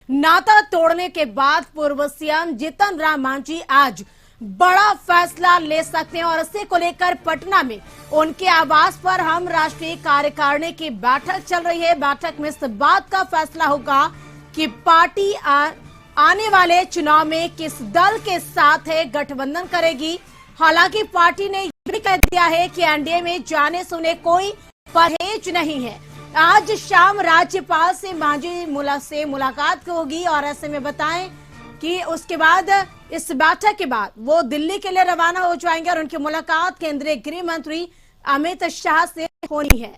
नाता तोड़ने के बाद पूर्व सीएम जीतन राम मांझी आज बड़ा फैसला ले सकते हैं और इसी को लेकर पटना में उनके आवास पर हम राष्ट्रीय कार्यकारिणी की बैठक चल रही है। बैठक में इस बात का फैसला होगा कि पार्टी आने वाले चुनाव में किस दल के साथ है गठबंधन करेगी। हालांकि पार्टी ने यह भी कह दिया है कि एनडीए में जाने से उन्हें कोई परहेज नहीं है। आज शाम राज्यपाल से मांझी से मुलाकात होगी और ऐसे में बताएं कि उसके बाद इस बैठक के बाद वो दिल्ली के लिए रवाना हो जाएंगे और उनकी मुलाकात केंद्रीय गृह मंत्री अमित शाह से होनी है।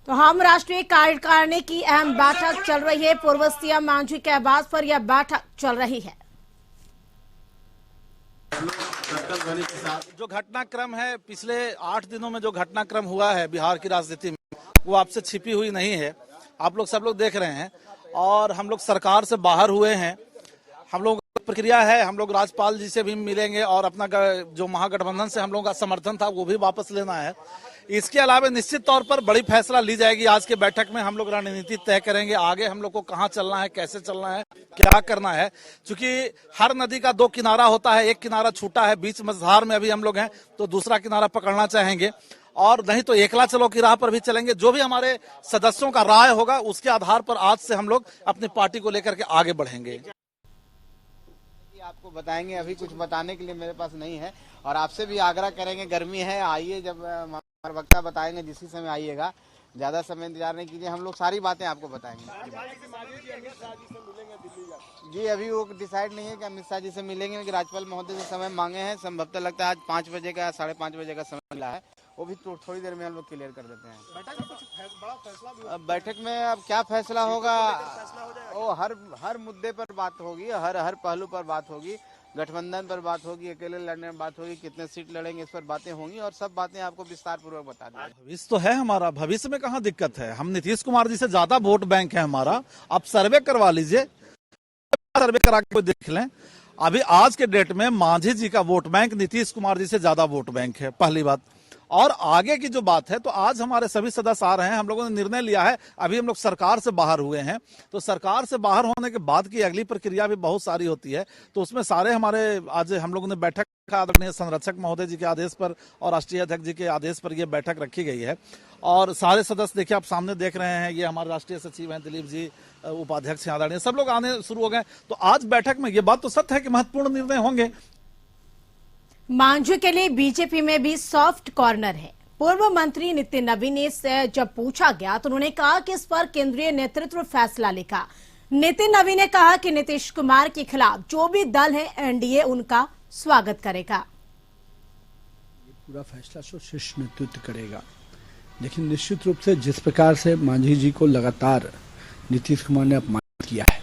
तो हम राष्ट्रीय कार्यकारिणी की अहम बैठक चल रही है। पूर्व सीएम मांझी के आवास पर यह बैठक चल रही है। जो घटनाक्रम है, पिछले 8 दिनों में जो घटनाक्रम हुआ है बिहार की राजनीति में, वो आपसे छिपी हुई नहीं है। आप लोग सब लोग देख रहे हैं और हम लोग सरकार से बाहर हुए हैं। हम लोग प्रक्रिया है, हम लोग राज्यपाल जी से भी मिलेंगे और अपना जो महागठबंधन से हम लोगों का समर्थन था वो भी वापस लेना है। इसके अलावा निश्चित तौर पर बड़ी फैसला ली जाएगी आज के बैठक में। हम लोग रणनीति तय करेंगे, आगे हम लोग को कहां चलना है, कैसे चलना है, क्या करना है। क्योंकि हर नदी का 2 किनारा होता है, एक किनारा छूटा है, बीच मझधार में अभी हम लोग हैं, तो दूसरा किनारा पकड़ना चाहेंगे और नहीं तो एकला चलो की राह पर भी चलेंगे। जो भी हमारे सदस्यों का राय होगा उसके आधार पर आज से हम लोग अपनी पार्टी को लेकर के आगे बढ़ेंगे। आपको बताएंगे, अभी कुछ बताने के लिए मेरे पास नहीं है और आपसे भी आग्रह करेंगे, गर्मी है, आइए, जब हमारे वक्ता बताएंगे जिस समय आइएगा, ज्यादा समय इंतजार नहीं कीजिए, हम लोग सारी बातें आपको बताएंगे। जी अभी वो डिसाइड नहीं है कि अमित शाह जी से मिलेंगे कि राज्यपाल महोदय से समय मांगे हैं। संभवतः लगता है आज 5 बजे का 5:30 बजे का समय मिला है, वो भी थोड़ी देर में हम लोग क्लियर कर देते हैं। बैठक में अब क्या फैसला होगा, वो हर मुद्दे पर बात होगी, हर पहलू पर बात होगी, गठबंधन पर बात होगी, अकेले लड़ने में बात होगी, कितने सीट लड़ेंगे इस पर बातें होंगी और सब बातें आपको विस्तार पूर्वक बता देंगे। भविष्य तो है हमारा, भविष्य में कहाँ दिक्कत है। हम नीतीश कुमार जी से ज्यादा वोट बैंक है हमारा। आप सर्वे करवा लीजिए, सर्वे करा के देख लें। अभी आज के डेट में मांझी जी का वोट बैंक नीतीश कुमार जी से ज्यादा वोट बैंक है, पहली बात। और आगे की जो बात है, तो आज हमारे सभी सदस्य आ रहे हैं। हम लोगों ने निर्णय लिया है, अभी हम लोग सरकार से बाहर हुए हैं, तो सरकार से बाहर होने के बाद की अगली प्रक्रिया भी बहुत सारी होती है। तो उसमें सारे हमारे आज हम लोगों ने बैठक आदरणीय संरक्षक महोदय जी के आदेश पर और राष्ट्रीय अध्यक्ष जी के आदेश पर यह बैठक रखी गई है और सारे सदस्य देखिए, आप सामने देख रहे हैं, ये हमारे राष्ट्रीय सचिव हैं दिलीप जी, उपाध्यक्ष हैं आदरणीय, सब लोग आने शुरू हो गए। तो आज बैठक में ये बात तो सत्य है कि महत्वपूर्ण निर्णय होंगे। मांझी के लिए बीजेपी में भी सॉफ्ट कॉर्नर है। पूर्व मंत्री नितिन नवीन से जब पूछा गया तो उन्होंने कहा कि इस पर केंद्रीय नेतृत्व फैसला लेगा। नितिन नवीन ने कहा कि नीतीश कुमार के खिलाफ जो भी दल है एनडीए उनका स्वागत करेगा। ये पूरा फैसला तो शीर्ष नेतृत्व करेगा, लेकिन निश्चित रूप से जिस प्रकार से मांझी जी को लगातार नीतीश कुमार ने अपमानित किया है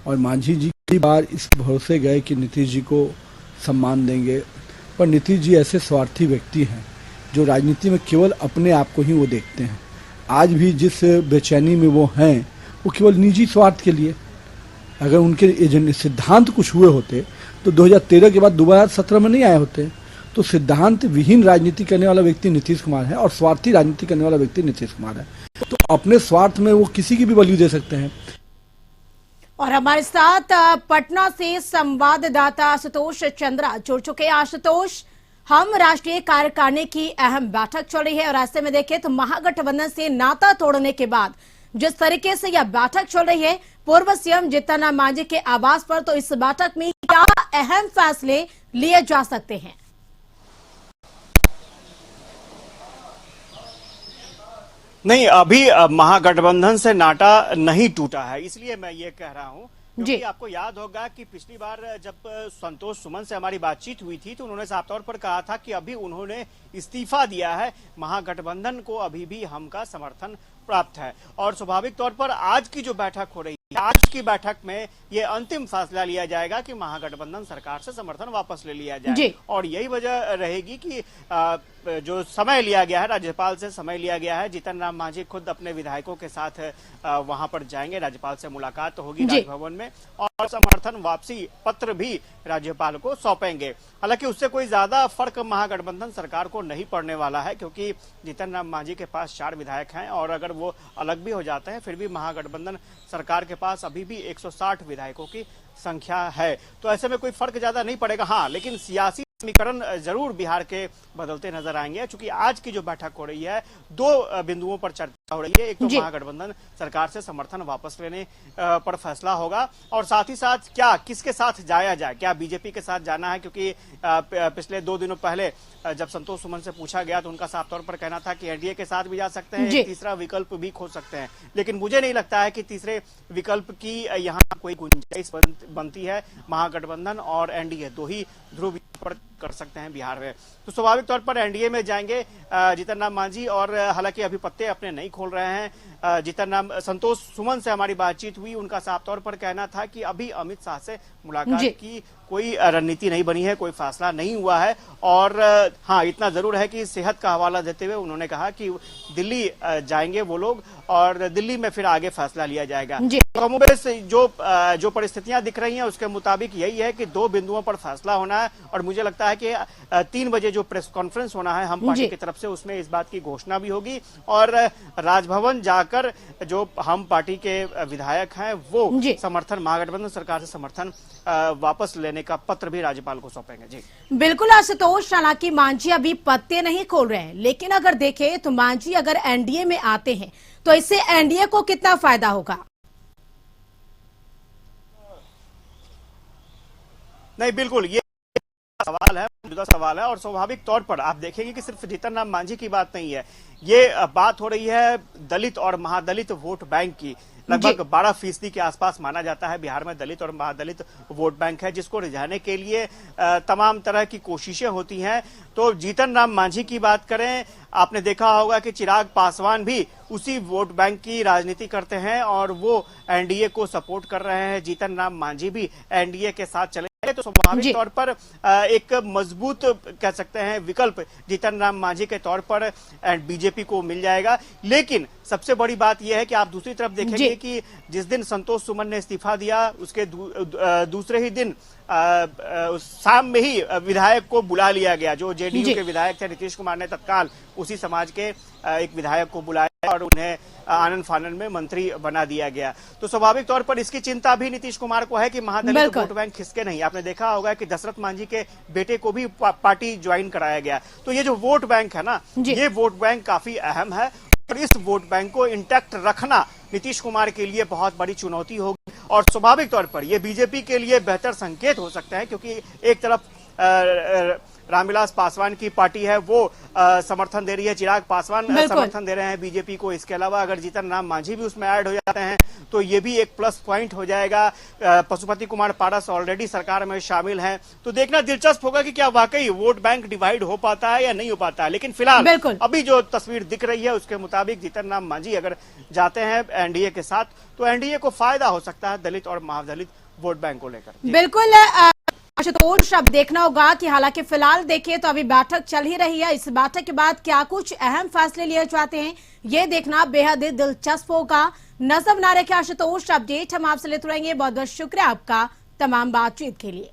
और मांझी जी कई बार इस भरोसे गए कि नीतीश जी को सम्मान देंगे, पर नीतीश जी ऐसे स्वार्थी व्यक्ति हैं जो राजनीति में केवल अपने आप को ही वो देखते हैं। आज भी जिस बेचैनी में वो हैं, वो केवल निजी स्वार्थ के लिए। अगर उनके एजेंडे सिद्धांत कुछ हुए होते तो 2013 के बाद 2017 में नहीं आए होते। तो सिद्धांत विहीन राजनीति करने वाला व्यक्ति नीतीश कुमार है और स्वार्थी राजनीति करने वाला व्यक्ति नीतीश कुमार है। तो अपने स्वार्थ में वो किसी की भी बलि दे सकते हैं। और हमारे साथ पटना से संवाददाता आशुतोष चंद्रा जुड़ चुके हैं। आशुतोष, हम राष्ट्रीय कार्यकारिणी की अहम बैठक चल रही है और ऐसे में देखें तो महागठबंधन से नाता तोड़ने के बाद जिस तरीके से यह बैठक चल रही है पूर्व सीएम जीतन राम मांझी के आवास पर, तो इस बैठक में क्या अहम फैसले लिए जा सकते हैं? नहीं, अभी महागठबंधन से नाता नहीं टूटा है, इसलिए मैं ये कह रहा हूं क्योंकि आपको याद होगा कि पिछली बार जब संतोष सुमन से हमारी बातचीत हुई थी तो उन्होंने साफ तौर पर कहा था कि अभी उन्होंने इस्तीफा दिया है, महागठबंधन को अभी भी हम का समर्थन प्राप्त है। और स्वाभाविक तौर पर आज की जो बैठक हो रही है, आज की बैठक में ये अंतिम फैसला लिया जाएगा कि महागठबंधन सरकार से समर्थन वापस ले लिया जाए। और यही वजह रहेगी कि जो समय लिया गया है, राज्यपाल से समय लिया गया है, जीतन राम मांझी खुद अपने विधायकों के साथ वहां पर जाएंगे, राज्यपाल से मुलाकात होगी राजभवन में। और और समर्थन वापसी पत्र भी राज्यपाल को सौंपेंगे। हालांकि उससे कोई ज्यादा फर्क महागठबंधन सरकार को नहीं पड़ने वाला है, क्योंकि जीतन राम मांझी के पास 4 विधायक हैं और अगर वो अलग भी हो जाते हैं फिर भी महागठबंधन सरकार के पास अभी भी 160 विधायकों की संख्या है। तो ऐसे में कोई फर्क ज्यादा नहीं पड़ेगा। हाँ, लेकिन सियासी समीकरण जरूर बिहार के बदलते नजर आएंगे, क्योंकि आज की जो बैठक हो रही है 2 बिंदुओं पर चर्चा हो रही है। एक तो महागठबंधन सरकार से समर्थन वापस लेने पर फैसला होगा, और साथ ही साथ क्या किसके साथ जाया जाए, क्या बीजेपी के साथ जाना है, क्योंकि पिछले 2 दिनों पहले जब संतोष सुमन से पूछा गया तो उनका साफ तौर पर कहना था कि एनडीए के साथ भी जा सकते हैं, एक तीसरा विकल्प भी खोज सकते हैं। लेकिन मुझे नहीं लगता है कि तीसरे विकल्प की यहाँ कोई गुंजाइश बनती है। महागठबंधन और एनडीए 2 ही ध्रुव पर कर सकते हैं बिहार में, तो स्वाभाविक तौर पर एनडीए में जाएंगे जीतन राम मांझी। और हालांकि अभी पत्ते अपने नहीं खोल रहे हैं। जीतन राम संतोष सुमन से हमारी बातचीत हुई, उनका साफ तौर पर कहना था कि अभी अमित शाह से मुलाकात की कोई रणनीति नहीं बनी है, कोई फैसला नहीं हुआ है। और हाँ, इतना जरूर है कि सेहत का हवाला देते हुए उन्होंने कहा कि दिल्ली जाएंगे वो लोग और दिल्ली में फिर आगे फैसला लिया जाएगा। कमोबेश जो परिस्थितियां दिख रही हैं उसके मुताबिक यही है कि 2 बिंदुओं पर फैसला होना है, और मुझे लगता है कि 3 बजे जो प्रेस कॉन्फ्रेंस होना है हम पार्टी की तरफ से, उसमें इस बात की घोषणा भी होगी। और राजभवन जाकर जो हम पार्टी के विधायक हैं वो समर्थन महागठबंधन सरकार से समर्थन वापस लेने का पत्र भी राज्यपाल को सौंपेंगे। जी बिल्कुल आशुतोष, हालांकि मांझी अभी पत्ते नहीं खोल रहे हैं, लेकिन अगर देखें तो मांझी अगर एनडीए में आते हैं तो इससे एनडीए को कितना फायदा होगा? नहीं, बिल्कुल ये सवाल है, मौजूदा सवाल है। और स्वाभाविक तौर पर आप देखेंगे कि सिर्फ जीतन राम मांझी की बात नहीं है, ये बात हो रही है दलित और महादलित वोट बैंक की। लगभग 12% के आसपास माना जाता है बिहार में दलित और महादलित वोट बैंक है, जिसको रिझाने के लिए तमाम तरह की कोशिशें होती हैं। तो जीतन राम मांझी की बात करें, आपने देखा होगा कि चिराग पासवान भी उसी वोट बैंक की राजनीति करते हैं और वो एनडीए को सपोर्ट कर रहे हैं। जीतन राम मांझी भी एनडीए के साथ चले, तो स्वाभाविक तौर पर एक मजबूत कह सकते हैं विकल्प जीतन राम मांझी के तौर पर बीजेपी को मिल जाएगा। लेकिन सबसे बड़ी बात यह है कि आप दूसरी तरफ देखेंगे कि जिस दिन संतोष सुमन ने इस्तीफा दिया उसके दूसरे ही दिन शाम में ही विधायक को बुला लिया गया। जो जेडीयू के विधायक थे नीतीश कुमार ने तत्काल उसी समाज के एक विधायक को बुलाया और उन्हें आनंद फानंद में मंत्री बना दिया गया। तो स्वाभाविक तौर पर इसकी चिंता भी नीतीश कुमार को है कि महादलित वोट बैंक खिसके नहीं। आपने देखा होगा कि दशरथ मांझी के बेटे को भी पार्टी ज्वाइन कराया गया। तो ये जो वोट बैंक है ना, ये वोट बैंक काफी अहम है और इस वोट बैंक को इंटैक्ट रखना नीतीश कुमार के लिए बहुत बड़ी चुनौती होगी। और स्वाभाविक तौर पर यह बीजेपी के लिए बेहतर संकेत हो सकता है, क्योंकि एक तरफ रामविलास पासवान की पार्टी है वो समर्थन दे रही है, चिराग पासवान समर्थन दे रहे हैं बीजेपी को। इसके अलावा अगर जीतन राम मांझी भी उसमें ऐड हो जाते हैं तो ये भी एक प्लस पॉइंट हो जाएगा। पशुपति कुमार पारस ऑलरेडी सरकार में शामिल हैं, तो देखना दिलचस्प होगा कि क्या वाकई वोट बैंक डिवाइड हो पाता है या नहीं हो पाता है। लेकिन फिलहाल अभी जो तस्वीर दिख रही है उसके मुताबिक जीतन राम मांझी अगर जाते हैं एनडीए के साथ तो एनडीए को फायदा हो सकता है दलित और महादलित वोट बैंक को लेकर। बिल्कुल आशुतोष, अब देखना होगा कि हालांकि फिलहाल देखिए तो अभी बैठक चल ही रही है, इस बैठक के बाद क्या कुछ अहम फैसले लिए जाते हैं ये देखना बेहद ही दिलचस्प होगा। नजर बना रखे आशुतोष, अपडेट हम आपसे लेते रहेंगे। बहुत बहुत शुक्रिया आपका तमाम बातचीत के लिए।